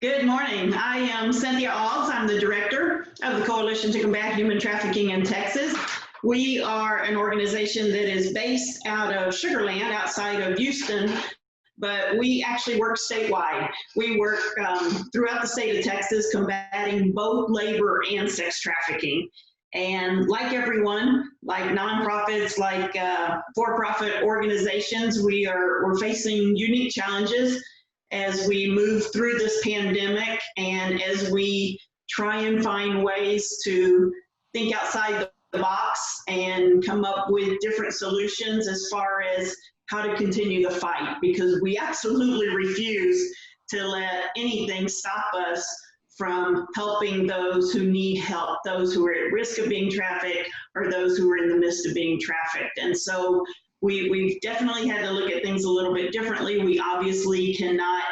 Good morning. I am Cynthia Alls. I'm the director of the Coalition to Combat Human Trafficking in Texas. We are an organization that is based out of Sugar Land outside of Houston, but we actually work statewide. We work throughout the state of Texas combating both labor and sex trafficking. And like everyone, like nonprofits, like for-profit organizations, we're facing unique challenges as we move through this pandemic and as we try and find ways to think outside the box and come up with different solutions as far as how to continue the fight, because we absolutely refuse to let anything stop us from helping those who need help, those who are at risk of being trafficked or those who are in the midst of being trafficked. And so we've definitely had to look at things a little bit differently. We obviously cannot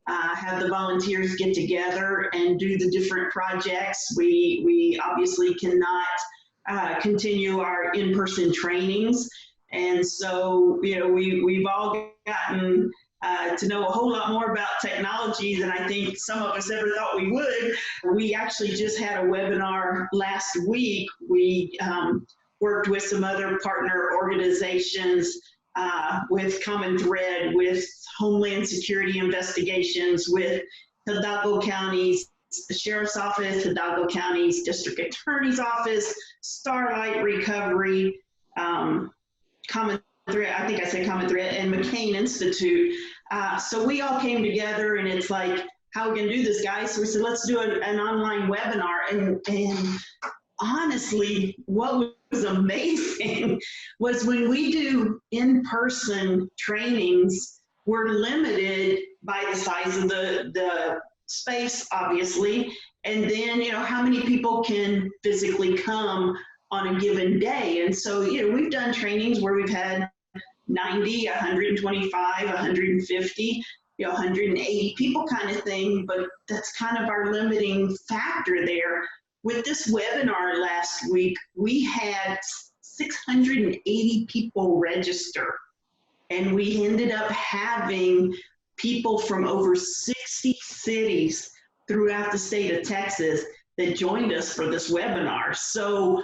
have the volunteers get together and do the different projects. We obviously cannot continue our in-person trainings. And so, we've all gotten to know a whole lot more about technology than I think some of us ever thought we would. We actually just had a webinar last week. We worked with some other partner organizations with Common Thread, with Homeland Security Investigations, with Hidalgo County's Sheriff's Office, Hidalgo County's District Attorney's Office, Starlight Recovery, Common Thread, I think I said Common Thread, and McCain Institute. So we all came together and it's like, how are we gonna do this, guys? So we said, let's do an online webinar. And honestly, what was amazing was when we do in-person trainings, we're limited by the size of the space, obviously, and then, how many people can physically come on a given day. And so, we've done trainings where we've had 90, 125, 150, 180 people kind of thing, but that's kind of our limiting factor there. With this webinar last week, we had 680 people register, and we ended up having people from over 60 cities throughout the state of Texas that joined us for this webinar. So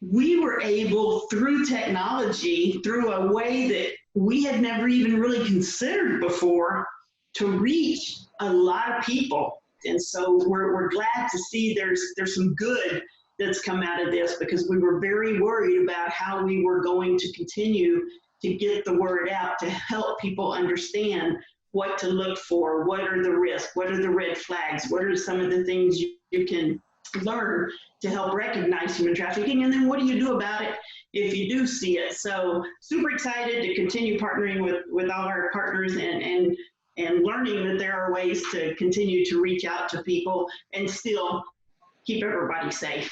we were able, through technology, through a way that we had never even really considered before, to reach a lot of people. And so we're glad to see there's some good that's come out of this, because we were very worried about how we were going to continue to get the word out to help people understand what to look for, what are the risks, what are the red flags, what are some of the things you can learn to help recognize human trafficking, and then what do you do about it if you do see it. So super excited to continue partnering with all our partners and learning that there are ways to continue to reach out to people and still keep everybody safe.